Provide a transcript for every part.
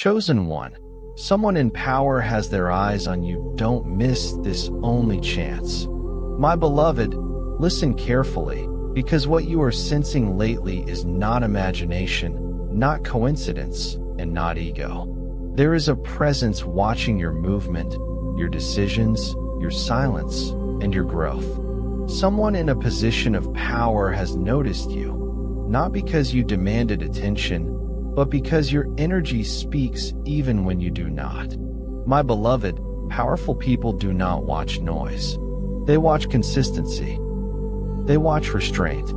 Chosen one. Someone in power has their eyes on you. Don't miss this only chance. My beloved, listen carefully, because what you are sensing lately is not imagination, not coincidence, and not ego. There is a presence watching your movement, your decisions, your silence, and your growth. Someone in a position of power has noticed you, not because you demanded attention, but because your energy speaks even when you do not. My beloved, powerful people do not watch noise. They watch consistency. They watch restraint.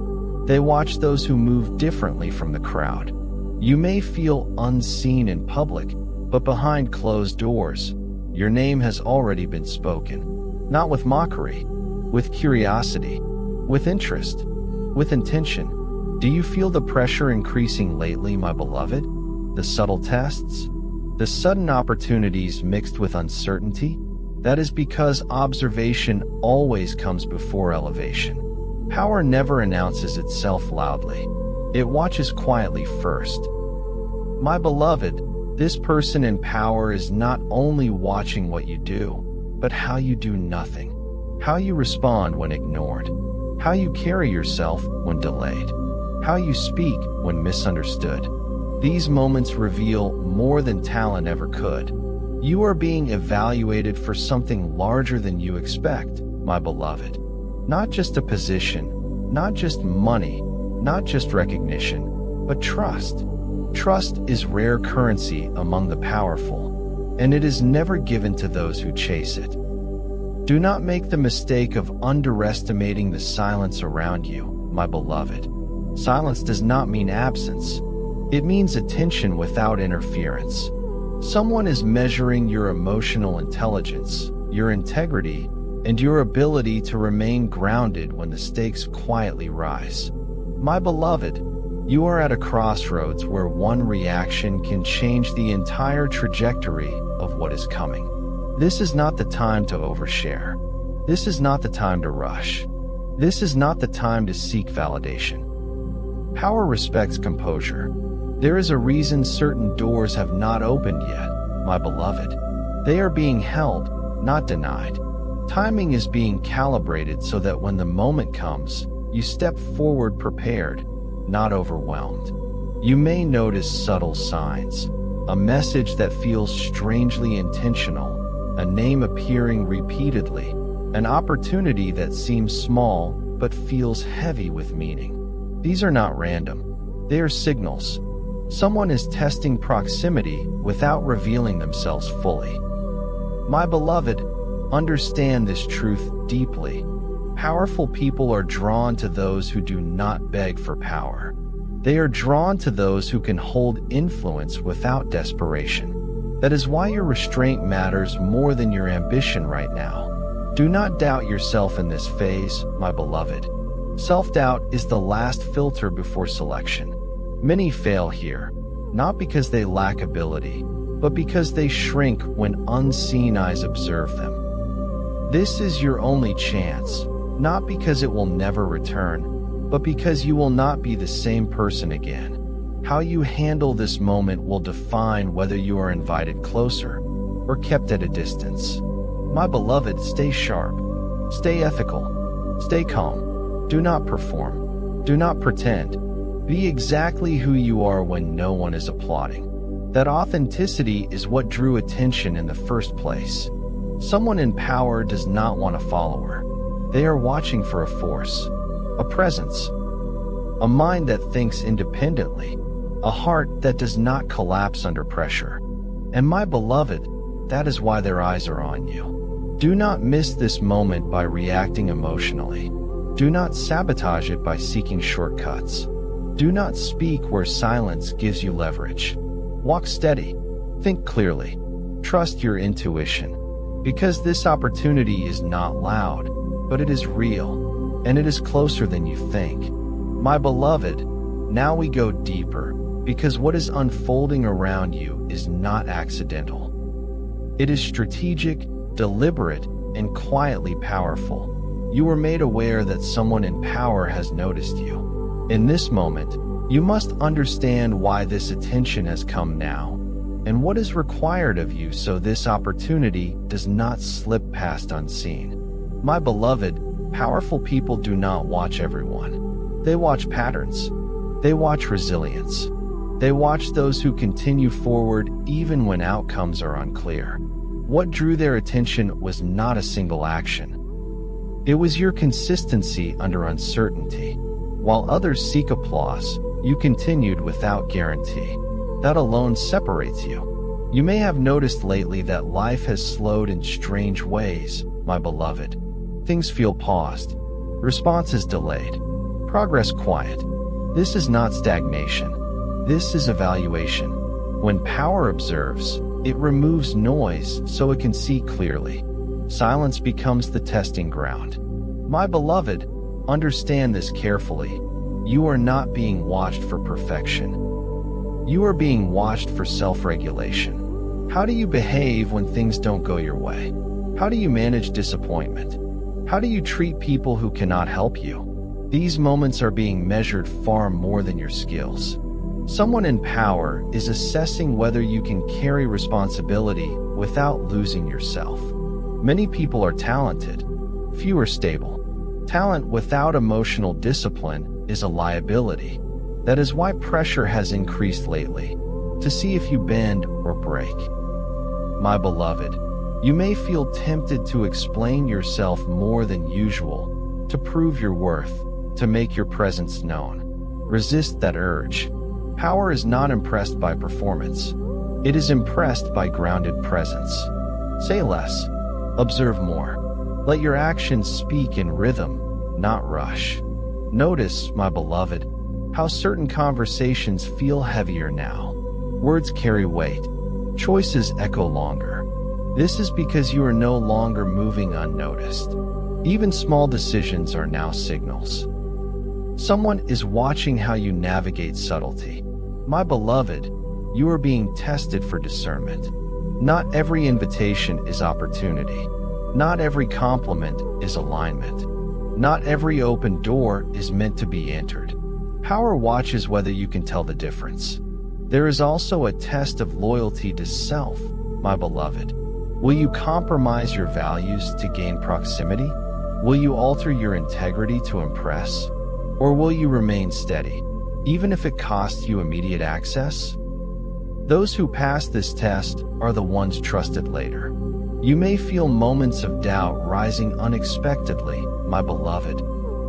They watch those who move differently from the crowd. You may feel unseen in public, but behind closed doors, your name has already been spoken. Not with mockery, with curiosity, with interest, with intention. Do you feel the pressure increasing lately, my beloved? The subtle tests? The sudden opportunities mixed with uncertainty? That is because observation always comes before elevation. Power never announces itself loudly. It watches quietly first. My beloved, this person in power is not only watching what you do, but how you do nothing, how you respond when ignored, how you carry yourself when delayed, how you speak when misunderstood. These moments reveal more than talent ever could. You are being evaluated for something larger than you expect, my beloved. Not just a position, not just money, not just recognition, but trust. Trust is rare currency among the powerful, and it is never given to those who chase it. Do not make the mistake of underestimating the silence around you, my beloved. Silence does not mean absence. It means attention without interference. Someone is measuring your emotional intelligence, your integrity, and your ability to remain grounded when the stakes quietly rise. My beloved, you are at a crossroads where one reaction can change the entire trajectory of what is coming. This is not the time to overshare. This is not the time to rush. This is not the time to seek validation. Power respects composure. There is a reason certain doors have not opened yet, my beloved. They are being held, not denied. Timing is being calibrated so that when the moment comes, you step forward prepared, not overwhelmed. You may notice subtle signs, a message that feels strangely intentional, a name appearing repeatedly, an opportunity that seems small but feels heavy with meaning. These are not random. They are signals. Someone is testing proximity without revealing themselves fully. My beloved, understand this truth deeply. Powerful people are drawn to those who do not beg for power. They are drawn to those who can hold influence without desperation. That is why your restraint matters more than your ambition right now. Do not doubt yourself in this phase, my beloved. Self-doubt is the last filter before selection. Many fail here, not because they lack ability, but because they shrink when unseen eyes observe them. This is your only chance, not because it will never return, but because you will not be the same person again. How you handle this moment will define whether you are invited closer or kept at a distance. My beloved, stay sharp, stay ethical, stay calm. Do not perform. Do not pretend. Be exactly who you are when no one is applauding. That authenticity is what drew attention in the first place. Someone in power does not want a follower. They are watching for a force, a presence, a mind that thinks independently, a heart that does not collapse under pressure. And my beloved, that is why their eyes are on you. Do not miss this moment by reacting emotionally. Do not sabotage it by seeking shortcuts. Do not speak where silence gives you leverage. Walk steady. Think clearly. Trust your intuition. Because this opportunity is not loud, but it is real, and it is closer than you think. My beloved, now we go deeper, because what is unfolding around you is not accidental. It is strategic, deliberate, and quietly powerful. You were made aware that someone in power has noticed you. In this moment, you must understand why this attention has come now. and what is required of you so this opportunity does not slip past unseen. My beloved, powerful people do not watch everyone. They watch patterns. They watch resilience. They watch those who continue forward even when outcomes are unclear. What drew their attention was not a single action. It was your consistency under uncertainty. While others seek applause, you continued without guarantee. That alone separates you. You may have noticed lately that life has slowed in strange ways, my beloved. Things feel paused. Responses delayed. Progress quiet. This is not stagnation. This is evaluation. When power observes, it removes noise so it can see clearly. Silence becomes the testing ground. My beloved, understand this carefully. You are not being watched for perfection. You are being watched for self-regulation. How do you behave when things don't go your way? How do you manage disappointment? How do you treat people who cannot help you? These moments are being measured far more than your skills. Someone in power is assessing whether you can carry responsibility without losing yourself. Many people are talented, few are stable. Talent without emotional discipline is a liability. That is why pressure has increased lately, to see if you bend or break. My beloved, you may feel tempted to explain yourself more than usual, to prove your worth, to make your presence known. Resist that urge. Power is not impressed by performance. It is impressed by grounded presence. Say less. Observe more. Let your actions speak in rhythm, not rush. Notice, my beloved, how certain conversations feel heavier now. Words carry weight. Choices echo longer. This is because you are no longer moving unnoticed. Even small decisions are now signals. Someone is watching how you navigate subtlety. My beloved, you are being tested for discernment. Not every invitation is opportunity. Not every compliment is alignment. Not every open door is meant to be entered. Power watches whether you can tell the difference. There is also a test of loyalty to self, my beloved. Will you compromise your values to gain proximity? Will you alter your integrity to impress? Or will you remain steady, even if it costs you immediate access? Those who pass this test are the ones trusted later. You may feel moments of doubt rising unexpectedly, my beloved.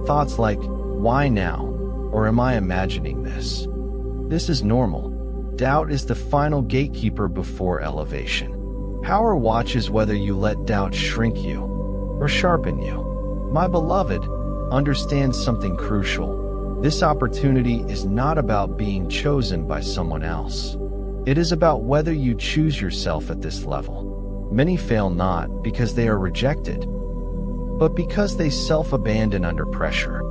Thoughts like, why now? Or am I imagining this? This is normal. Doubt is the final gatekeeper before elevation. Power watches whether you let doubt shrink you or sharpen you. My beloved, understand something crucial. This opportunity is not about being chosen by someone else. It is about whether you choose yourself at this level. Many fail not because they are rejected, but because they self-abandon under pressure.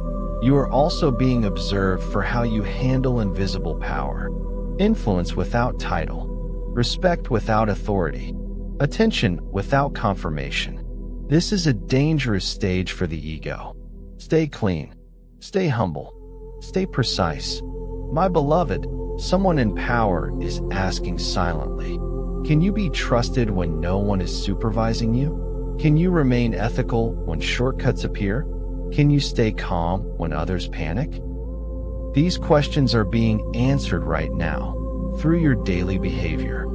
You are also being observed for how you handle invisible power, influence without title, respect without authority, attention without confirmation. This is a dangerous stage for the ego. Stay clean, stay humble, stay precise. My beloved, someone in power is asking silently, can you be trusted when no one is supervising you? Can you remain ethical when shortcuts appear? Can you stay calm when others panic? These questions are being answered right now through your daily behavior.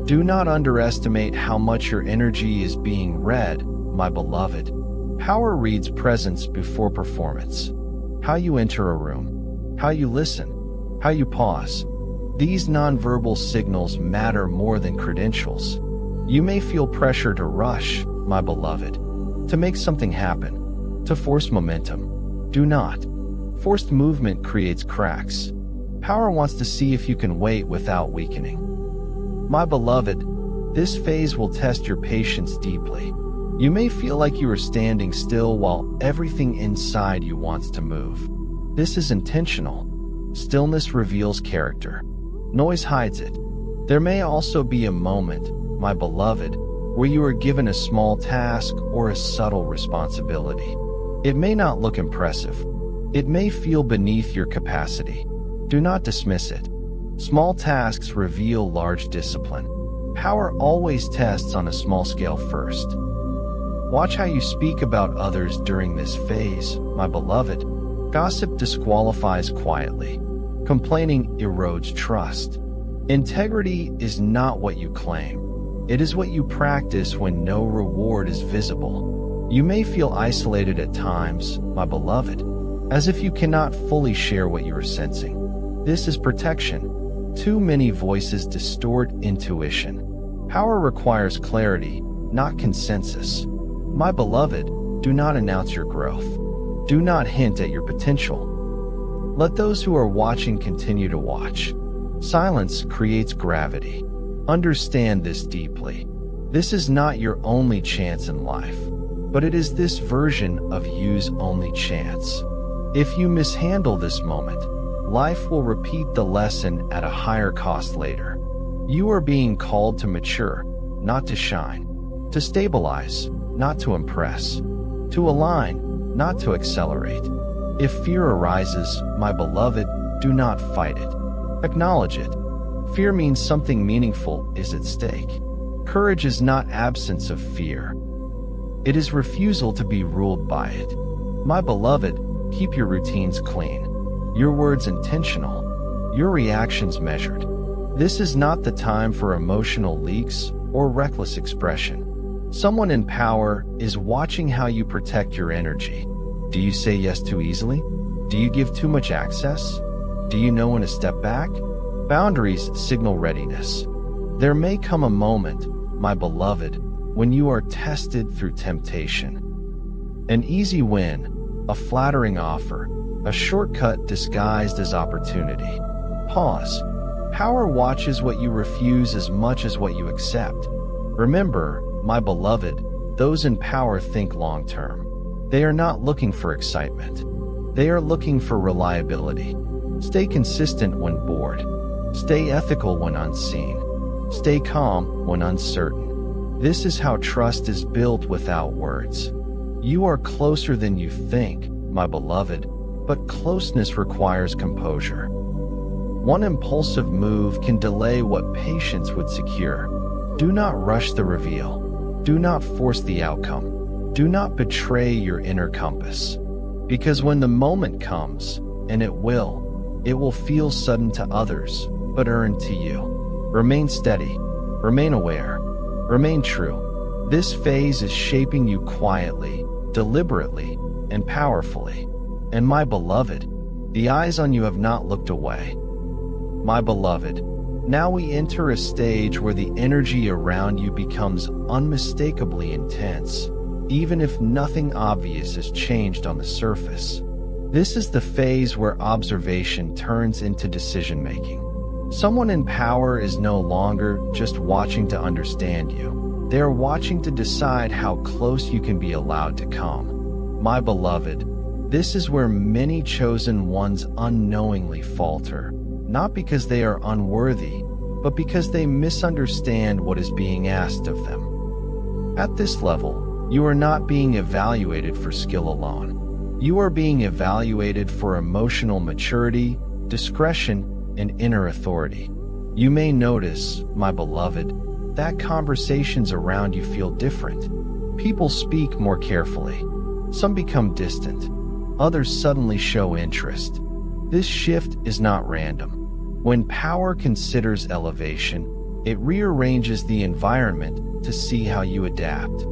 Do not underestimate how much your energy is being read, my beloved. Power reads presence before performance. How you enter a room, how you listen, how you pause. These nonverbal signals matter more than credentials. You may feel pressure to rush, my beloved, to make something happen, to force momentum. Do not. Forced movement creates cracks. Power wants to see if you can wait without weakening. My beloved, this phase will test your patience deeply. You may feel like you are standing still while everything inside you wants to move. This is intentional. Stillness reveals character. Noise hides it. There may also be a moment, my beloved, where you are given a small task or a subtle responsibility. It may not look impressive. It may feel beneath your capacity. Do not dismiss it. Small tasks reveal large discipline. Power always tests on a small scale first. Watch how you speak about others during this phase, my beloved. Gossip disqualifies quietly. Complaining erodes trust. Integrity is not what you claim. It is what you practice when no reward is visible. You may feel isolated at times, my beloved, as if you cannot fully share what you are sensing. This is protection. Too many voices distort intuition. Power requires clarity, not consensus. My beloved, do not announce your growth. Do not hint at your potential. Let those who are watching continue to watch. Silence creates gravity. Understand this deeply. This is not your only chance in life, but it is this version of you's only chance. If you mishandle this moment, life will repeat the lesson at a higher cost later. You are being called to mature, not to shine, to stabilize, not to impress, to align, not to accelerate. If fear arises, my beloved, do not fight it. Acknowledge it. Fear means something meaningful is at stake. Courage is not absence of fear. It is refusal to be ruled by it. My beloved, keep your routines clean, your words intentional, your reactions measured. This is not the time for emotional leaks or reckless expression. Someone in power is watching how you protect your energy. Do you say yes too easily? Do you give too much access? Do you know when to step back? Boundaries signal readiness. There may come a moment, my beloved, when you are tested through temptation. An easy win, a flattering offer, a shortcut disguised as opportunity. Pause. Power watches what you refuse as much as what you accept. Remember, my beloved, those in power think long-term. They are not looking for excitement. They are looking for reliability. Stay consistent when bored. Stay ethical when unseen. Stay calm when uncertain. This is how trust is built without words. You are closer than you think, my beloved, but closeness requires composure. One impulsive move can delay what patience would secure. Do not rush the reveal. Do not force the outcome. Do not betray your inner compass. Because when the moment comes, and it will feel sudden to others, but earned to you. Remain steady. Remain aware. Remain true. This phase is shaping you quietly, deliberately, and powerfully. And my beloved, the eyes on you have not looked away. My beloved, now we enter a stage where the energy around you becomes unmistakably intense, even if nothing obvious has changed on the surface. This is the phase where observation turns into decision-making. Someone in power is no longer just watching to understand you. They are watching to decide how close you can be allowed to come. My beloved, this is where many chosen ones unknowingly falter. Not because they are unworthy, but because they misunderstand what is being asked of them. At this level, you are not being evaluated for skill alone. You are being evaluated for emotional maturity, discretion, and inner authority. You may notice, my beloved, that conversations around you feel different. People speak more carefully. Some become distant. Others suddenly show interest. This shift is not random. When power considers elevation, it rearranges the environment to see how you adapt.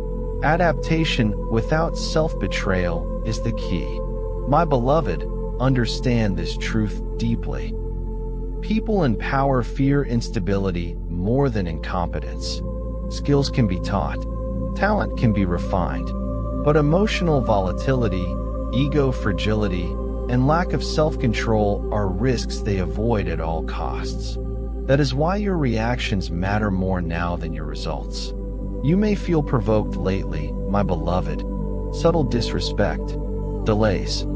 Adaptation without self-betrayal is the key. My beloved, understand this truth deeply. People in power fear instability more than incompetence. Skills can be taught. Talent can be refined. But emotional volatility, ego fragility, and lack of self-control are risks they avoid at all costs. That is why your reactions matter more now than your results. You may feel provoked lately, my beloved. Subtle disrespect, delays,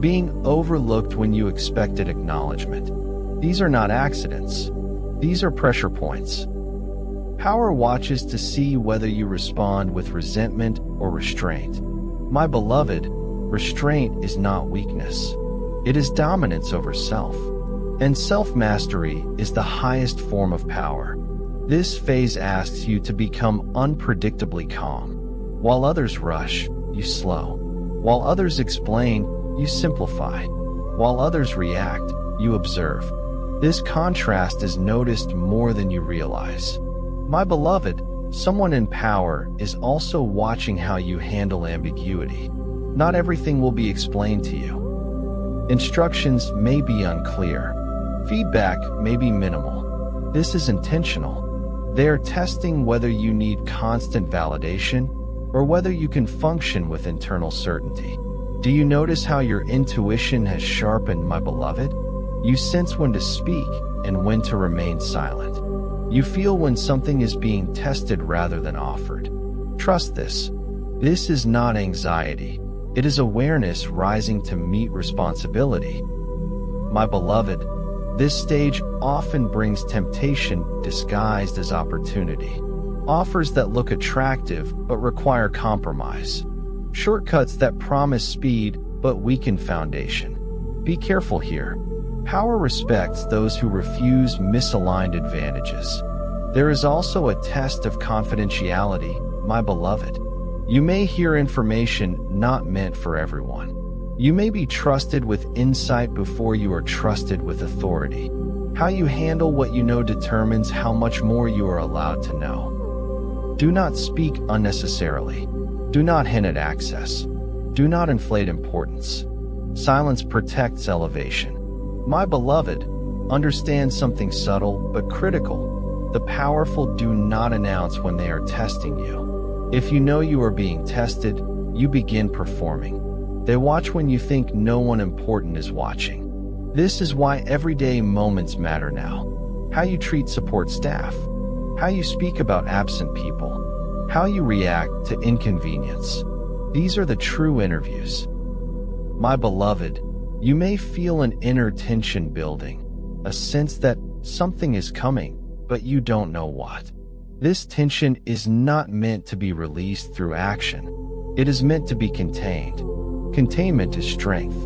being overlooked when you expected acknowledgement. These are not accidents. These are pressure points. Power watches to see whether you respond with resentment or restraint. My beloved, restraint is not weakness. It is dominance over self. And self-mastery is the highest form of power. This phase asks you to become unpredictably calm. While others rush, you slow. While others explain, you simplify. While others react, you observe. This contrast is noticed more than you realize. My beloved, someone in power is also watching how you handle ambiguity. Not everything will be explained to you. Instructions may be unclear. Feedback may be minimal. This is intentional. They are testing whether you need constant validation or whether you can function with internal certainty. Do you notice how your intuition has sharpened, my beloved? You sense when to speak and when to remain silent. You feel when something is being tested rather than offered. Trust this. This is not anxiety. It is awareness rising to meet responsibility. My beloved, this stage often brings temptation disguised as opportunity. Offers that look attractive but require compromise. Shortcuts that promise speed but weaken foundation. Be careful here. Power respects those who refuse misaligned advantages. There is also a test of confidentiality, my beloved. You may hear information not meant for everyone. You may be trusted with insight before you are trusted with authority. How you handle what you know determines how much more you are allowed to know. Do not speak unnecessarily. Do not hint at access. Do not inflate importance. Silence protects elevation. My beloved, understand something subtle but critical. The powerful do not announce when they are testing you. If you know you are being tested, you begin performing. They watch when you think no one important is watching. This is why everyday moments matter now. How you treat support staff. How you speak about absent people. How you react to inconvenience. These are the true interviews. My beloved, you may feel an inner tension building, a sense that something is coming, but you don't know what. This tension is not meant to be released through action. It is meant to be contained. Containment is strength.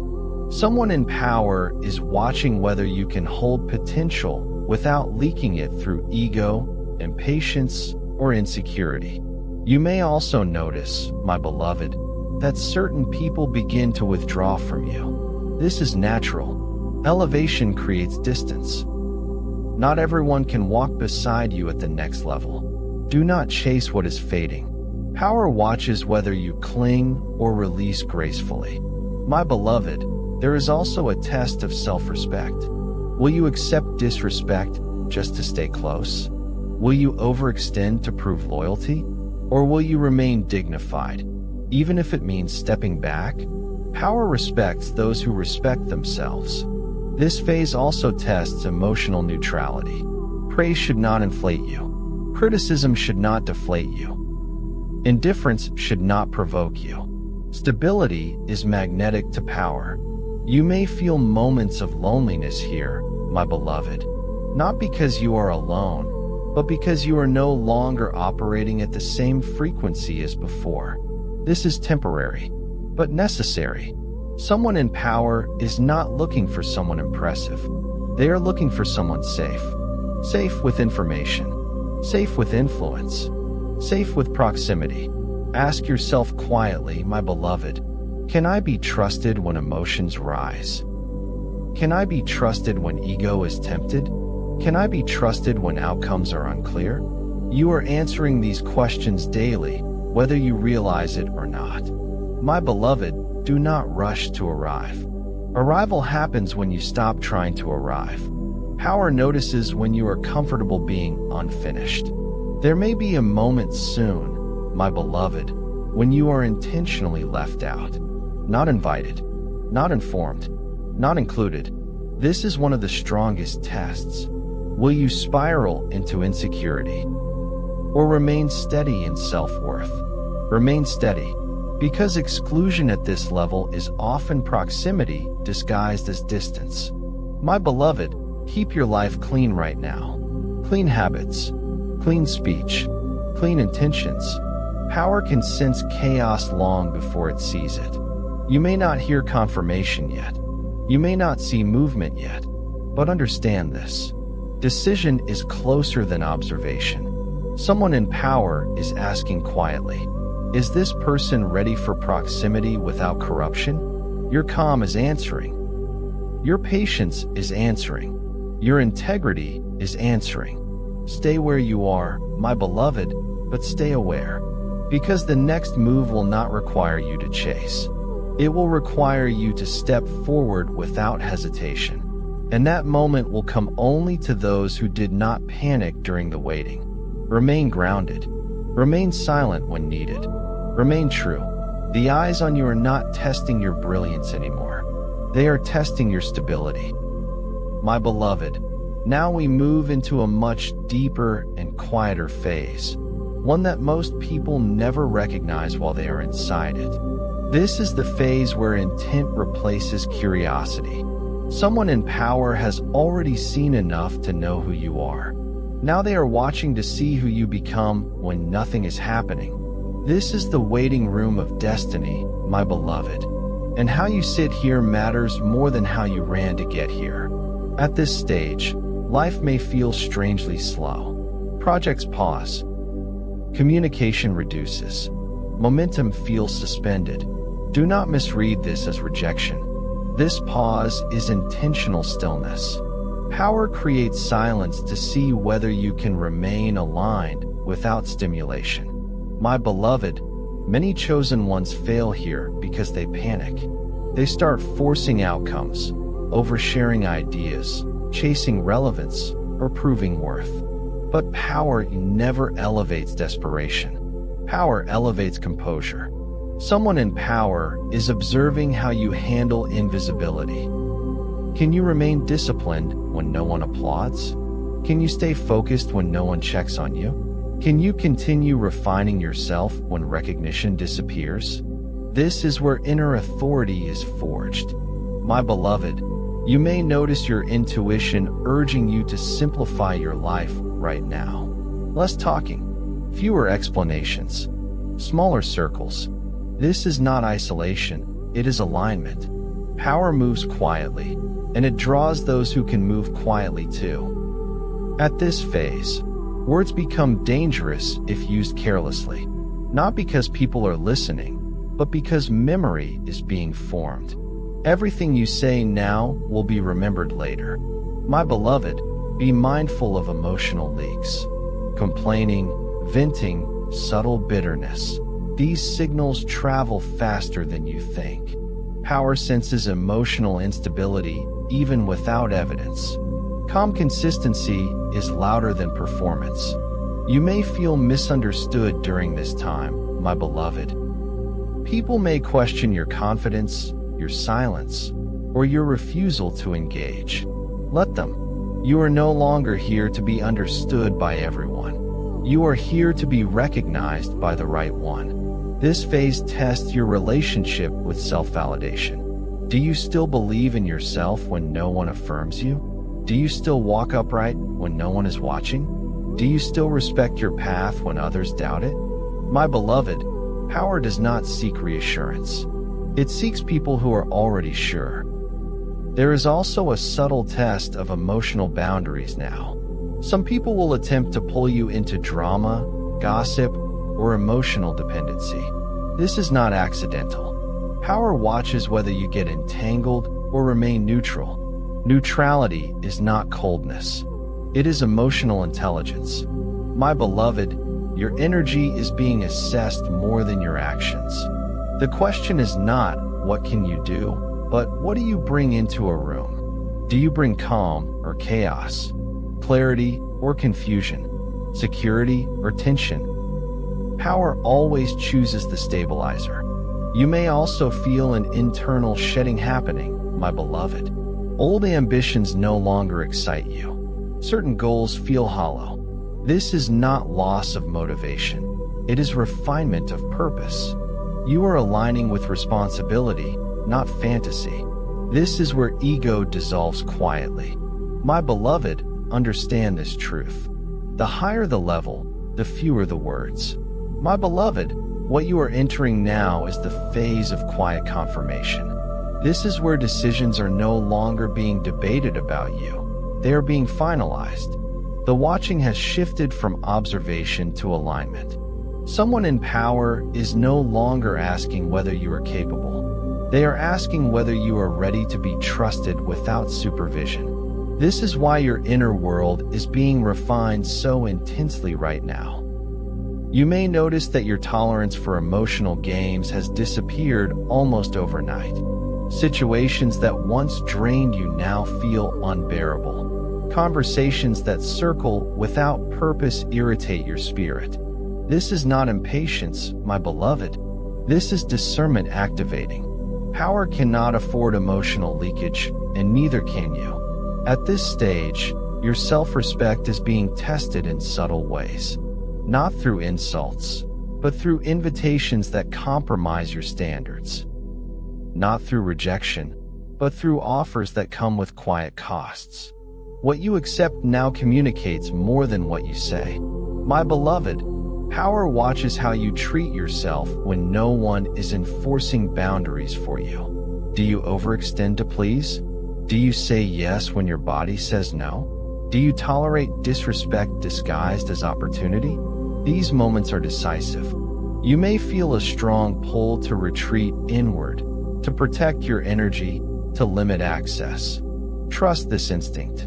Someone in power is watching whether you can hold potential without leaking it through ego, impatience, or insecurity. You may also notice, my beloved, that certain people begin to withdraw from you. This is natural. Elevation creates distance. Not everyone can walk beside you at the next level. Do not chase what is fading. Power watches whether you cling or release gracefully. My beloved, there is also a test of self-respect. Will you accept disrespect just to stay close? Will you overextend to prove loyalty? Or will you remain dignified, even if it means stepping back? Power respects those who respect themselves. This phase also tests emotional neutrality. Praise should not inflate you. Criticism should not deflate you. Indifference should not provoke you. Stability is magnetic to power. You may feel moments of loneliness here, my beloved, not because you are alone, but because you are no longer operating at the same frequency as before. This is temporary, but necessary. Someone in power is not looking for someone impressive. They are looking for someone safe. Safe with information. Safe with influence. Safe with proximity. Ask yourself quietly, my beloved, can I be trusted when emotions rise? Can I be trusted when ego is tempted? Can I be trusted when outcomes are unclear? You are answering these questions daily, whether you realize it or not. My beloved, do not rush to arrive. Arrival happens when you stop trying to arrive. Power notices when you are comfortable being unfinished. There may be a moment soon, my beloved, when you are intentionally left out. Not invited, not informed, not included. This is one of the strongest tests. Will you spiral into insecurity? Or remain steady in self-worth? Remain steady. Because exclusion at this level is often proximity disguised as distance. My beloved, keep your life clean right now. Clean habits, clean speech, clean intentions. Power can sense chaos long before it sees it. You may not hear confirmation yet. You may not see movement yet. But understand this. Decision is closer than observation. Someone in power is asking quietly, is this person ready for proximity without corruption? Your calm is answering. Your patience is answering. Your integrity is answering. Stay where you are, my beloved, but stay aware. Because the next move will not require you to chase. It will require you to step forward without hesitation. And that moment will come only to those who did not panic during the waiting. Remain grounded. Remain silent when needed. Remain true. The eyes on you are not testing your brilliance anymore. They are testing your stability. My beloved, now we move into a much deeper and quieter phase, one that most people never recognize while they are inside it. This is the phase where intent replaces curiosity. Someone in power has already seen enough to know who you are. Now they are watching to see who you become when nothing is happening. This is the waiting room of destiny, my beloved. And how you sit here matters more than how you ran to get here. At this stage, life may feel strangely slow. Projects pause. Communication reduces. Momentum feels suspended. Do not misread this as rejection. This pause is intentional stillness. Power creates silence to see whether you can remain aligned without stimulation. My beloved, many chosen ones fail here because they panic. They start forcing outcomes, oversharing ideas, chasing relevance, or proving worth. But power never elevates desperation. Power elevates composure. Someone in power is observing how you handle invisibility. Can you remain disciplined when no one applauds? Can you stay focused when no one checks on you? Can you continue refining yourself when recognition disappears? This is where inner authority is forged. My beloved, you may notice your intuition urging you to simplify your life right now. Less talking, fewer explanations, smaller circles. This is not isolation, it is alignment. Power moves quietly, and it draws those who can move quietly too. At this phase, words become dangerous if used carelessly, not because people are listening, but because memory is being formed. Everything you say now will be remembered later. My beloved, be mindful of emotional leaks. Complaining, venting, subtle bitterness. These signals travel faster than you think. Power senses emotional instability even without evidence. Calm consistency is louder than performance. You may feel misunderstood during this time, my beloved. People may question your confidence, your silence, or your refusal to engage. Let them. You are no longer here to be understood by everyone. You are here to be recognized by the right one. This phase tests your relationship with self-validation. Do you still believe in yourself when no one affirms you? Do you still walk upright when no one is watching? Do you still respect your path when others doubt it? My beloved, power does not seek reassurance. It seeks people who are already sure. There is also a subtle test of emotional boundaries now. Some people will attempt to pull you into drama, gossip, or emotional dependency. This is not accidental. Power watches whether you get entangled or remain neutral. Neutrality is not coldness. It is emotional intelligence. My beloved, your energy is being assessed more than your actions. The question is not, what can you do, but what do you bring into a room? Do you bring calm or chaos, clarity or confusion, security or tension? Power always chooses the stabilizer. You may also feel an internal shedding happening, my beloved. Old ambitions no longer excite you. Certain goals feel hollow. This is not loss of motivation. It is refinement of purpose. You are aligning with responsibility, not fantasy. This is where ego dissolves quietly. My beloved, understand this truth. The higher the level, the fewer the words. My beloved, what you are entering now is the phase of quiet confirmation. This is where decisions are no longer being debated about you. they are being finalized. The watching has shifted from observation to alignment. Someone in power is no longer asking whether you are capable. They are asking whether you are ready to be trusted without supervision. This is why your inner world is being refined so intensely right now. You may notice that your tolerance for emotional games has disappeared almost overnight. Situations that once drained you now feel unbearable. Conversations that circle without purpose irritate your spirit. This is not impatience, my beloved. This is discernment activating. Power cannot afford emotional leakage, and neither can you. At this stage, your self-respect is being tested in subtle ways. Not through insults, but through invitations that compromise your standards. Not through rejection, but through offers that come with quiet costs. What you accept now communicates more than what you say. My beloved, power watches how you treat yourself when no one is enforcing boundaries for you. Do you overextend to please? Do you say yes when your body says no? Do you tolerate disrespect disguised as opportunity? These moments are decisive. You may feel a strong pull to retreat inward, to protect your energy, to limit access. Trust this instinct.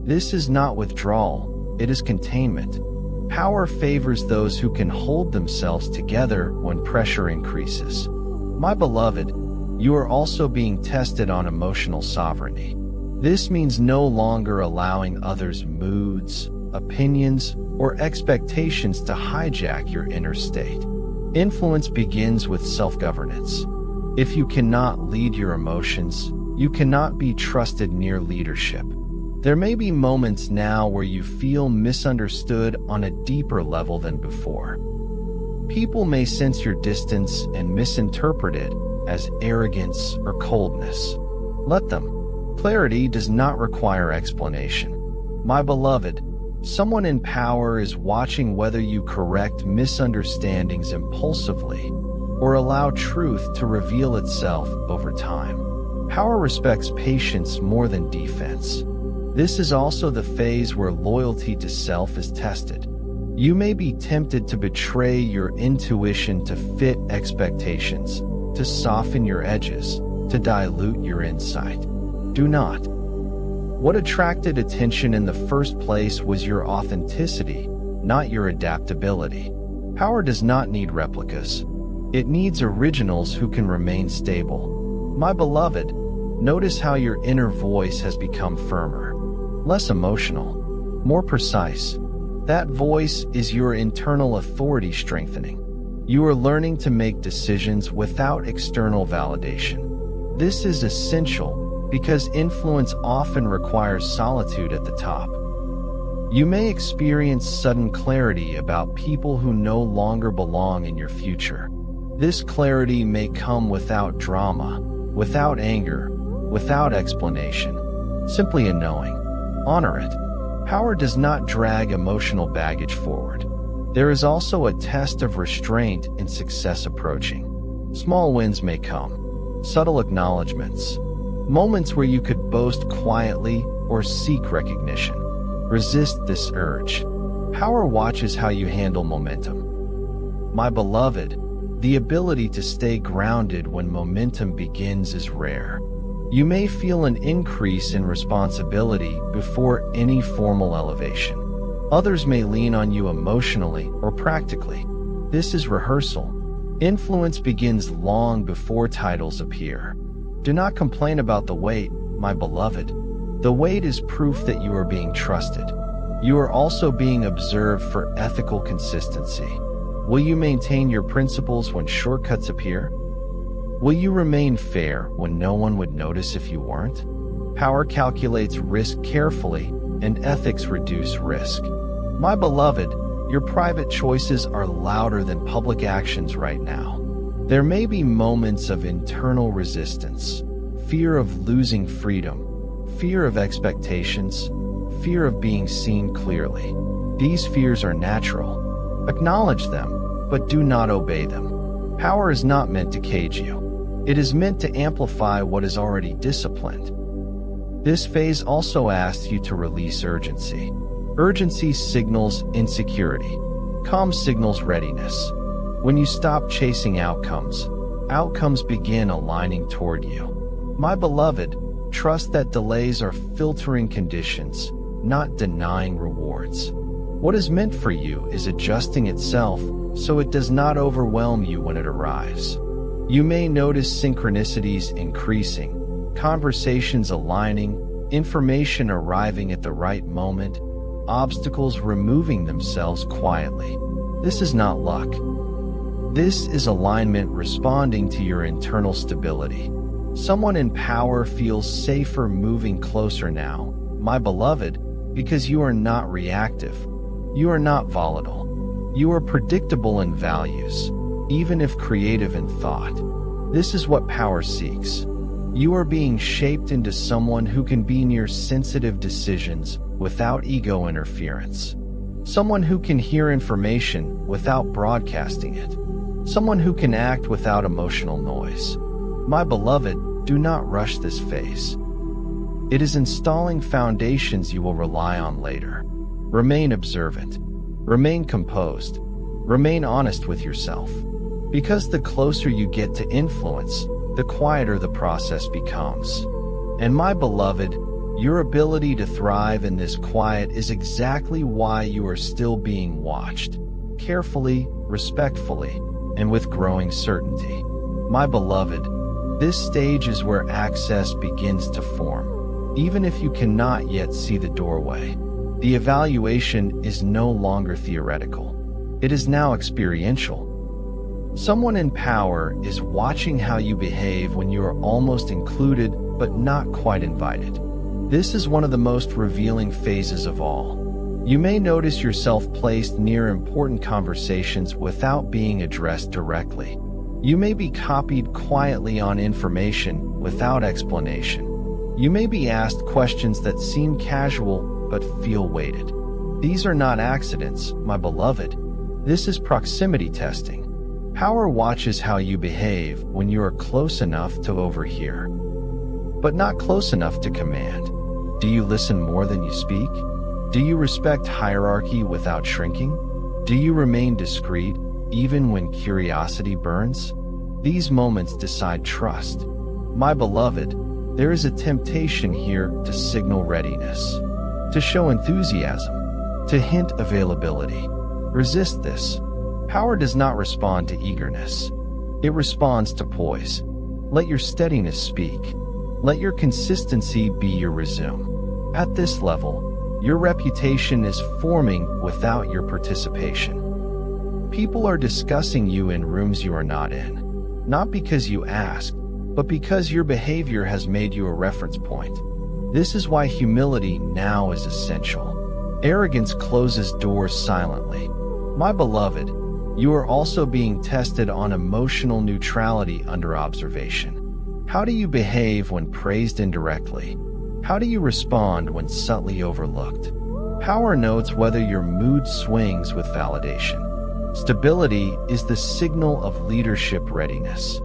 This is not withdrawal, it is containment. Power favors those who can hold themselves together when pressure increases. My beloved, you are also being tested on emotional sovereignty. This means no longer allowing others' moods, opinions, or expectations to hijack your inner state. Influence begins with self-governance. If you cannot lead your emotions, you cannot be trusted near leadership. There may be moments now where you feel misunderstood on a deeper level than before. People may sense your distance and misinterpret it as arrogance or coldness. Let them. Clarity does not require explanation. My beloved, someone in power is watching whether you correct misunderstandings impulsively or allow truth to reveal itself over time. Power respects patience more than defense. This is also the phase where loyalty to self is tested. You may be tempted to betray your intuition to fit expectations, to soften your edges, to dilute your insight. Do not. What attracted attention in the first place was your authenticity, not your adaptability. Power does not need replicas. It needs originals who can remain stable. My beloved, notice how your inner voice has become firmer. Less emotional, more precise. That voice is your internal authority strengthening. You are learning to make decisions without external validation. This is essential because influence often requires solitude at the top. You may experience sudden clarity about people who no longer belong in your future. This clarity may come without drama, without anger, without explanation, simply a knowing. Honor it. Power does not drag emotional baggage forward. There is also a test of restraint in success approaching. Small wins may come, subtle acknowledgments, moments where you could boast quietly or seek recognition. Resist this urge. Power watches how you handle momentum. My beloved, the ability to stay grounded when momentum begins is rare. You may feel an increase in responsibility before any formal elevation. Others may lean on you emotionally or practically. This is rehearsal. Influence begins long before titles appear. Do not complain about the wait, my beloved. The wait is proof that you are being trusted. You are also being observed for ethical consistency. Will you maintain your principles when shortcuts appear? Will you remain fair when no one would notice if you weren't? Power calculates risk carefully, and ethics reduce risk. My beloved, your private choices are louder than public actions right now. There may be moments of internal resistance, fear of losing freedom, fear of expectations, fear of being seen clearly. These fears are natural. Acknowledge them, but do not obey them. Power is not meant to cage you. It is meant to amplify what is already disciplined. This phase also asks you to release urgency. Urgency signals insecurity. Calm signals readiness. When you stop chasing outcomes, outcomes begin aligning toward you. My beloved, trust that delays are filtering conditions, not denying rewards. What is meant for you is adjusting itself so it does not overwhelm you when it arrives. You may notice synchronicities increasing, conversations aligning, information arriving at the right moment, obstacles removing themselves quietly. This is not luck. This is alignment responding to your internal stability. Someone in power feels safer moving closer now, my beloved, because you are not reactive. You are not volatile. You are predictable in values, even if creative in thought. This is what power seeks. You are being shaped into someone who can be near sensitive decisions without ego interference. Someone who can hear information without broadcasting it. Someone who can act without emotional noise. My beloved, do not rush this phase. It is installing foundations you will rely on later. Remain observant. Remain composed. Remain honest with yourself. Because the closer you get to influence, the quieter the process becomes. And my beloved, your ability to thrive in this quiet is exactly why you are still being watched. Carefully, respectfully, and with growing certainty. My beloved, this stage is where access begins to form. Even if you cannot yet see the doorway, the evaluation is no longer theoretical. It is now experiential. Someone in power is watching how you behave when you are almost included but not quite invited. This is one of the most revealing phases of all. You may notice yourself placed near important conversations without being addressed directly. You may be copied quietly on information without explanation. You may be asked questions that seem casual but feel weighted. These are not accidents, my beloved. This is proximity testing. Power watches how you behave when you are close enough to overhear, but not close enough to command. Do you listen more than you speak? Do you respect hierarchy without shrinking? Do you remain discreet even when curiosity burns? These moments decide trust. My beloved, there is a temptation here to signal readiness, to show enthusiasm, to hint availability. Resist this. Power does not respond to eagerness. It responds to poise. Let your steadiness speak. Let your consistency be your resume. At this level, your reputation is forming without your participation. People are discussing you in rooms you are not in, not because you asked, but because your behavior has made you a reference point. This is why humility now is essential. Arrogance closes doors silently. My beloved, you are also being tested on emotional neutrality under observation. How do you behave when praised indirectly? How do you respond when subtly overlooked? Power notes whether your mood swings with validation. Stability is the signal of leadership readiness.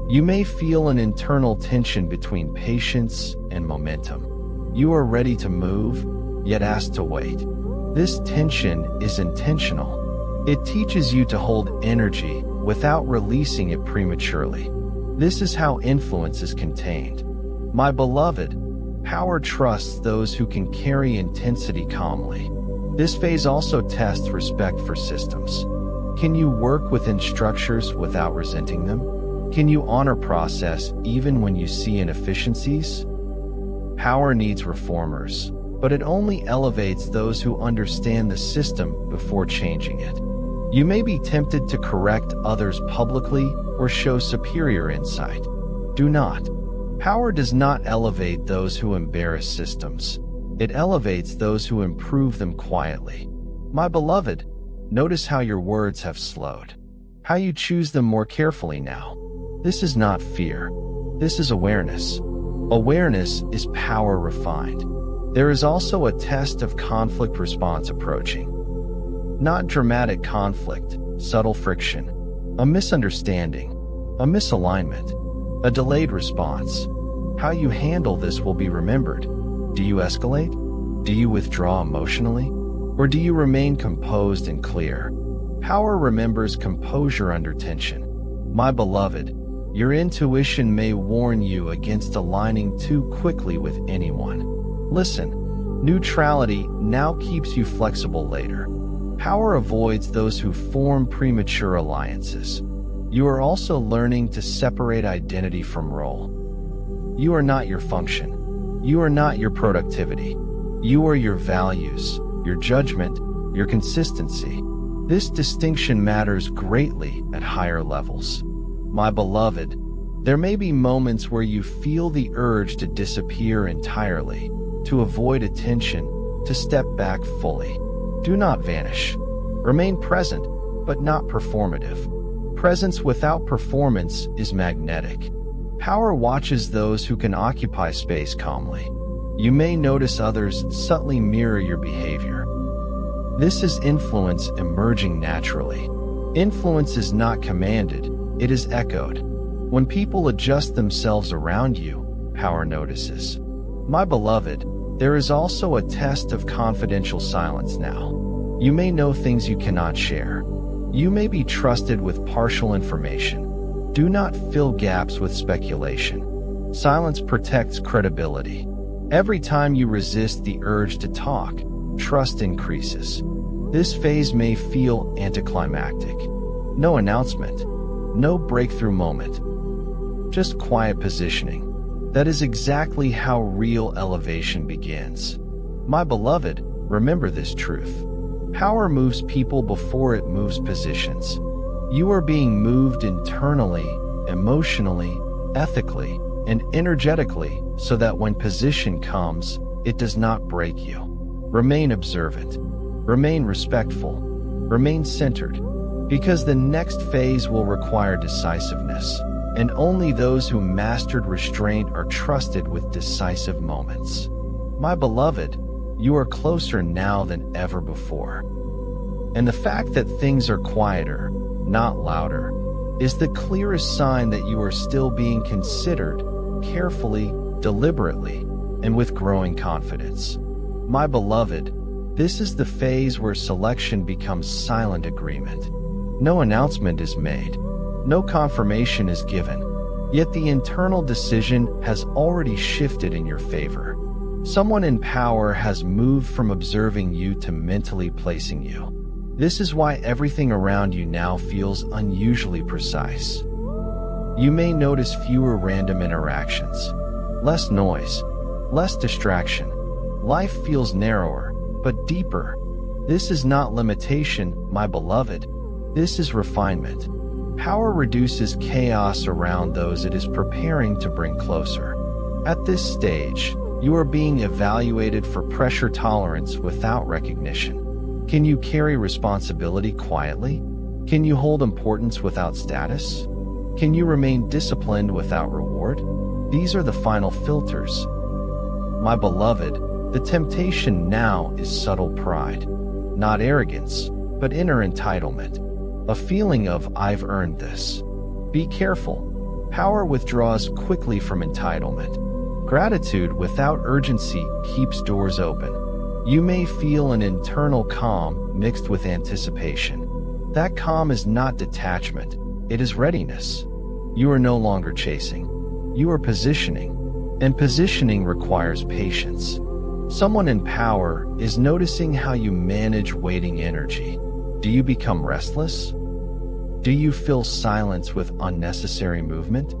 You may feel an internal tension between patience and momentum. You are ready to move, yet asked to wait. This tension is intentional. It teaches you to hold energy without releasing it prematurely. This is how influence is contained. My beloved, power trusts those who can carry intensity calmly. This phase also tests respect for systems. Can you work within structures without resenting them? Can you honor process even when you see inefficiencies? Power needs reformers, but it only elevates those who understand the system before changing it. You may be tempted to correct others publicly or show superior insight. Do not. Power does not elevate those who embarrass systems. It elevates those who improve them quietly. My beloved, notice how your words have slowed, how you choose them more carefully now. This is not fear. This is awareness. Awareness is power refined. There is also a test of conflict response approaching. Not dramatic conflict, subtle friction, a misunderstanding, a misalignment, a delayed response. How you handle this will be remembered. Do you escalate? Do you withdraw emotionally? Or do you remain composed and clear? Power remembers composure under tension. My beloved, your intuition may warn you against aligning too quickly with anyone. Listen, neutrality now keeps you flexible later. Power avoids those who form premature alliances. You are also learning to separate identity from role. You are not your function. You are not your productivity. You are your values, your judgment, your consistency. This distinction matters greatly at higher levels. My beloved, there may be moments where you feel the urge to disappear entirely, to avoid attention, to step back fully. Do not vanish. Remain present, but not performative. Presence without performance is magnetic. Power watches those who can occupy space calmly. You may notice others subtly mirror your behavior. This is influence emerging naturally. Influence is not commanded, it is echoed. When people adjust themselves around you, power notices. My beloved, there is also a test of confidential silence now. You may know things you cannot share. You may be trusted with partial information. Do not fill gaps with speculation. Silence protects credibility. Every time you resist the urge to talk, trust increases. This phase may feel anticlimactic. No announcement, no breakthrough moment, just quiet positioning. That is exactly how real elevation begins. My beloved, remember this truth. Power moves people before it moves positions. You are being moved internally, emotionally, ethically, and energetically so that when position comes, it does not break you. Remain observant. Remain respectful. Remain centered. Because the next phase will require decisiveness, and only those who mastered restraint are trusted with decisive moments. My beloved, you are closer now than ever before. And the fact that things are quieter, not louder, is the clearest sign that you are still being considered, carefully, deliberately, and with growing confidence. My beloved, this is the phase where selection becomes silent agreement. No announcement is made. No confirmation is given. Yet the internal decision has already shifted in your favor. Someone in power has moved from observing you to mentally placing you. This is why everything around you now feels unusually precise. You may notice fewer random interactions, less noise, less distraction. Life feels narrower, but deeper. This is not limitation, my beloved. This is refinement. Power reduces chaos around those it is preparing to bring closer. At this stage, you are being evaluated for pressure tolerance without recognition. Can you carry responsibility quietly? Can you hold importance without status? Can you remain disciplined without reward? These are the final filters. My beloved, the temptation now is subtle pride. Not arrogance, but inner entitlement. A feeling of, I've earned this. Be careful. Power withdraws quickly from entitlement. Gratitude without urgency keeps doors open. You may feel an internal calm mixed with anticipation. That calm is not detachment, it is readiness. You are no longer chasing. You are positioning, and positioning requires patience. Someone in power is noticing how you manage waiting energy. Do you become restless? Do you fill silence with unnecessary movement?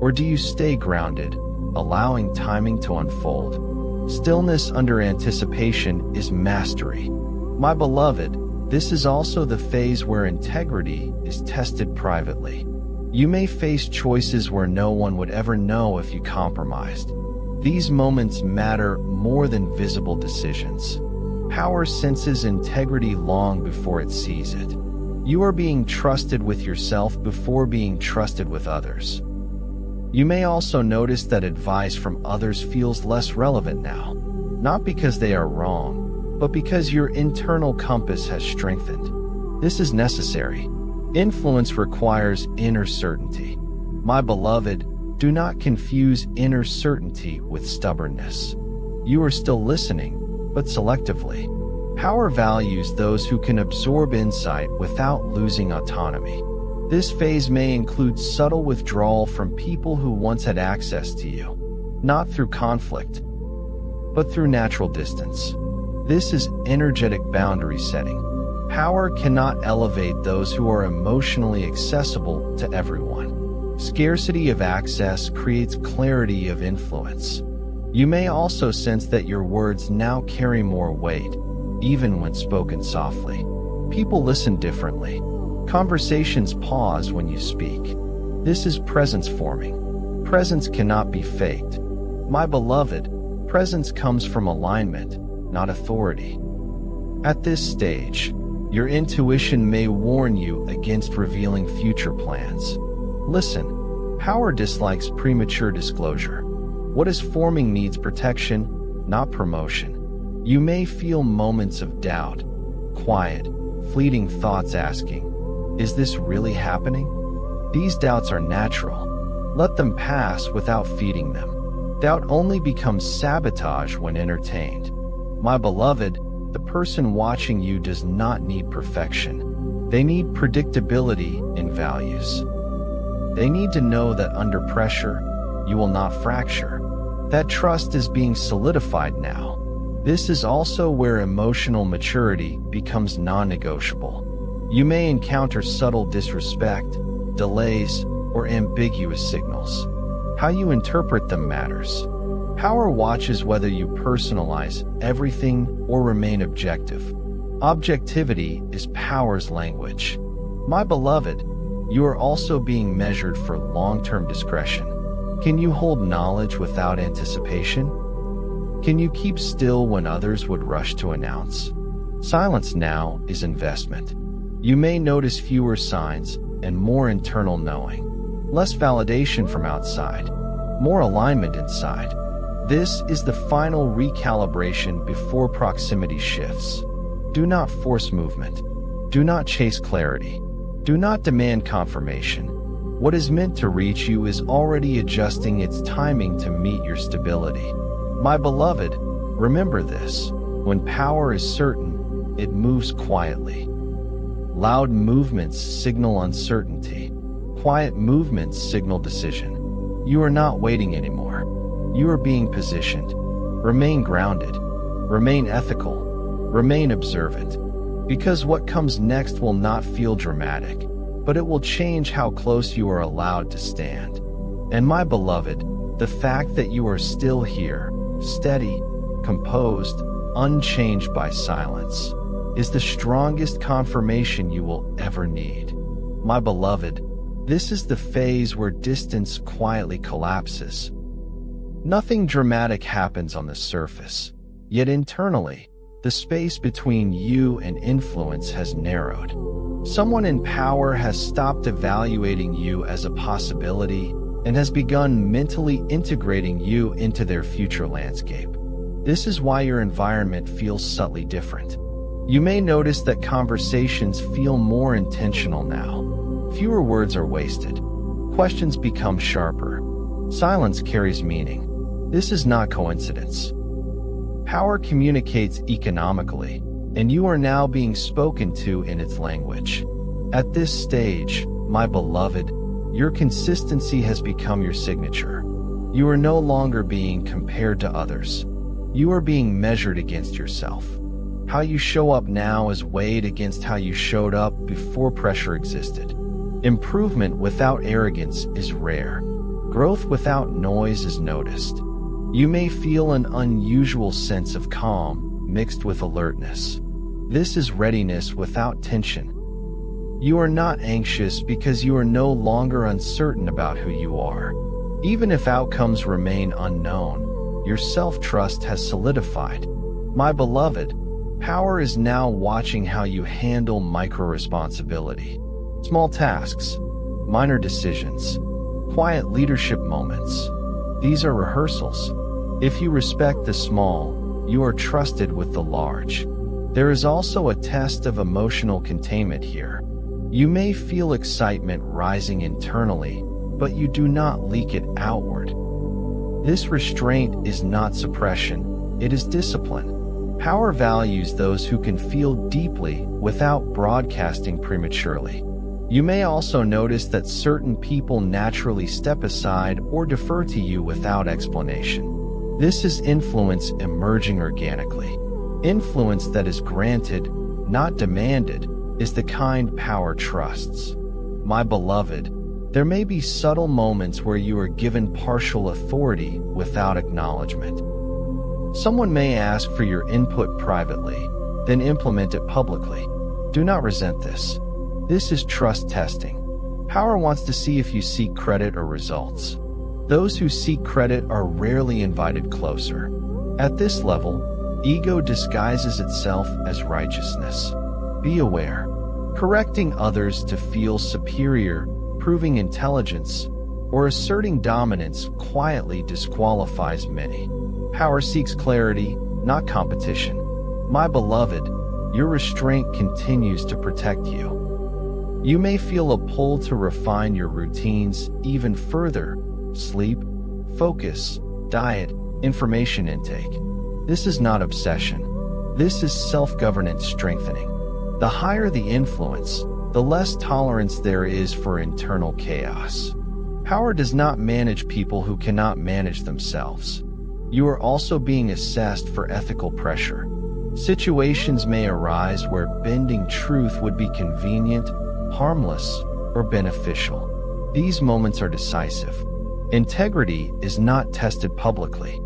Or do you stay grounded, allowing timing to unfold? Stillness under anticipation is mastery. My beloved, this is also the phase where integrity is tested privately. You may face choices where no one would ever know if you compromised. These moments matter more than visible decisions. Power senses integrity long before it sees it. You are being trusted with yourself before being trusted with others. You may also notice that advice from others feels less relevant now, not because they are wrong, but because your internal compass has strengthened. This is necessary. Influence requires inner certainty. My beloved, Do not confuse inner certainty with stubbornness. You are still listening, but selectively. Power values those who can absorb insight without losing autonomy. This phase may include subtle withdrawal from people who once had access to you, not through conflict, but through natural distance. This is energetic boundary setting. Power cannot elevate those who are emotionally accessible to everyone. Scarcity of access creates clarity of influence. You may also sense that your words now carry more weight, even when spoken softly. People listen differently. Conversations pause when you speak. This is presence forming. Presence cannot be faked. My beloved, presence comes from alignment, not authority. At this stage, your intuition may warn you against revealing future plans. Listen, power dislikes premature disclosure. What is forming needs protection, not promotion. You may feel moments of doubt, quiet, fleeting thoughts asking, is this really happening? These doubts are natural. Let them pass without feeding them. Doubt only becomes sabotage when entertained. My beloved, the person watching you does not need perfection. They need predictability in values. They need to know that under pressure, you will not fracture. That trust is being solidified now. This is also where emotional maturity becomes non-negotiable. You may encounter subtle disrespect, delays, or ambiguous signals. How you interpret them matters. Power watches whether you personalize everything or remain objective. Objectivity is power's language. My beloved, you are also being measured for long-term discretion. Can you hold knowledge without anticipation? Can you keep still when others would rush to announce? Silence now is investment. You may notice fewer signs and more internal knowing. Less validation from outside, more alignment inside. This is the final recalibration before proximity shifts. Do not force movement. Do not chase clarity. Do not demand confirmation. What is meant to reach you is already adjusting its timing to meet your stability. My beloved, remember this. When power is certain, it moves quietly. Loud movements signal uncertainty. Quiet movements signal decision. You are not waiting anymore. You are being positioned. Remain grounded. Remain ethical. Remain observant. Because what comes next will not feel dramatic, but it will change how close you are allowed to stand. And my beloved, the fact that you are still here, steady, composed, unchanged by silence, is the strongest confirmation you will ever need. My beloved, this is the phase where distance quietly collapses. Nothing dramatic happens on the surface, yet internally, the space between you and influence has narrowed. Someone in power has stopped evaluating you as a possibility and has begun mentally integrating you into their future landscape. This is why your environment feels subtly different. You may notice that conversations feel more intentional now. Fewer words are wasted. Questions become sharper. Silence carries meaning. This is not coincidence. Power communicates economically, and you are now being spoken to in its language. At this stage, my beloved, your consistency has become your signature. You are no longer being compared to others. You are being measured against yourself. How you show up now is weighed against how you showed up before pressure existed. Improvement without arrogance is rare. Growth without noise is noticed. You may feel an unusual sense of calm mixed with alertness. This is readiness without tension. You are not anxious because you are no longer uncertain about who you are. Even if outcomes remain unknown, your self-trust has solidified. My beloved, power is now watching how you handle micro-responsibility. Small tasks, minor decisions, quiet leadership moments. These are rehearsals. If you respect the small, you are trusted with the large. There is also a test of emotional containment here. You may feel excitement rising internally, but you do not leak it outward. This restraint is not suppression, it is discipline. Power values those who can feel deeply without broadcasting prematurely. You may also notice that certain people naturally step aside or defer to you without explanation. This is influence emerging organically. Influence that is granted, not demanded, is the kind power trusts. My beloved, there may be subtle moments where you are given partial authority without acknowledgement. Someone may ask for your input privately, then implement it publicly. Do not resent this. This is trust testing. Power wants to see if you seek credit or results. Those who seek credit are rarely invited closer. At this level, ego disguises itself as righteousness. Be aware. Correcting others to feel superior, proving intelligence, or asserting dominance quietly disqualifies many. Power seeks clarity, not competition. My beloved, your restraint continues to protect you. You may feel a pull to refine your routines even further: sleep, focus, diet, information intake. This is not obsession. This is self-governance strengthening. The higher the influence, the less tolerance there is for internal chaos. Power does not manage people who cannot manage themselves. You are also being assessed for ethical pressure. Situations may arise where bending truth would be convenient, harmless, or beneficial. These moments are decisive. Integrity is not tested publicly.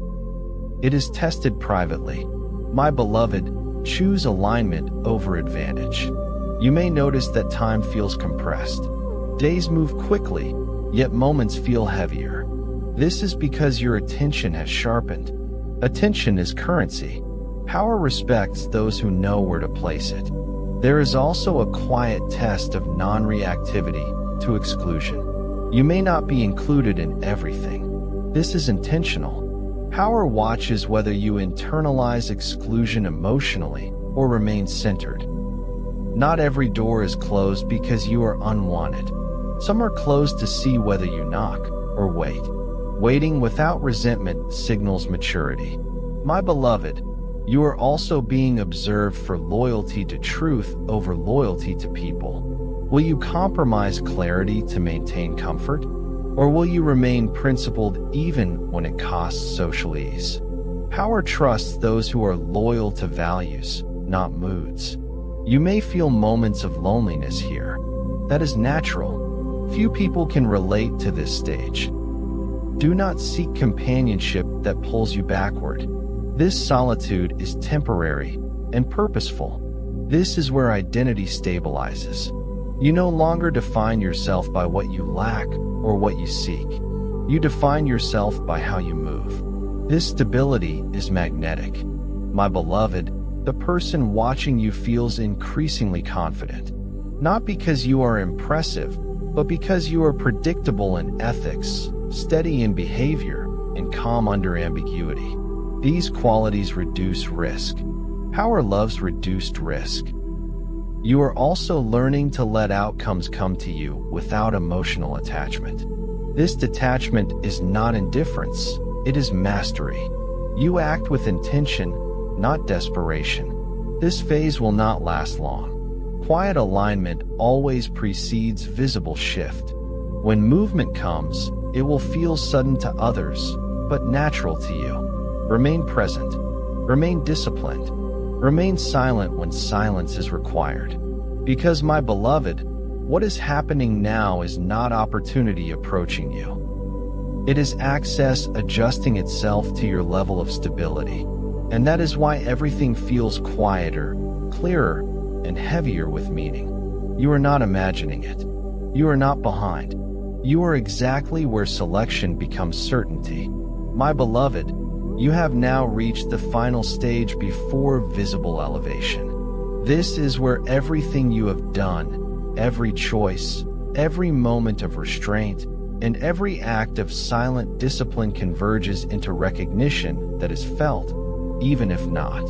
It is tested privately. My beloved, choose alignment over advantage. You may notice that time feels compressed. Days move quickly, yet moments feel heavier. This is because your attention has sharpened. Attention is currency. Power respects those who know where to place it. There is also a quiet test of non-reactivity to exclusion. You may not be included in everything. This is intentional. Power watches whether you internalize exclusion emotionally or remain centered. Not every door is closed because you are unwanted. Some are closed to see whether you knock or wait. Waiting without resentment signals maturity. My beloved, you are also being observed for loyalty to truth over loyalty to people. Will you compromise clarity to maintain comfort? Or will you remain principled even when it costs social ease? Power trusts those who are loyal to values, not moods. You may feel moments of loneliness here. That is natural. Few people can relate to this stage. Do not seek companionship that pulls you backward. This solitude is temporary and purposeful. This is where identity stabilizes. You no longer define yourself by what you lack or what you seek. You define yourself by how you move. This stability is magnetic. My beloved, the person watching you feels increasingly confident. Not because you are impressive, but because you are predictable in ethics, steady in behavior, and calm under ambiguity. These qualities reduce risk. Power loves reduced risk. You are also learning to let outcomes come to you without emotional attachment. This detachment is not indifference, it is mastery. You act with intention, not desperation. This phase will not last long. Quiet alignment always precedes visible shift. When movement comes, it will feel sudden to others, but natural to you. Remain present. Remain disciplined. Remain silent when silence is required. Because, my beloved, what is happening now is not opportunity approaching you. It is access adjusting itself to your level of stability. And that is why everything feels quieter, clearer, and heavier with meaning. You are not imagining it. You are not behind. You are exactly where selection becomes certainty. My beloved, you have now reached the final stage before visible elevation. This is where everything you have done, every choice, every moment of restraint, and every act of silent discipline converges into recognition that is felt, even if not.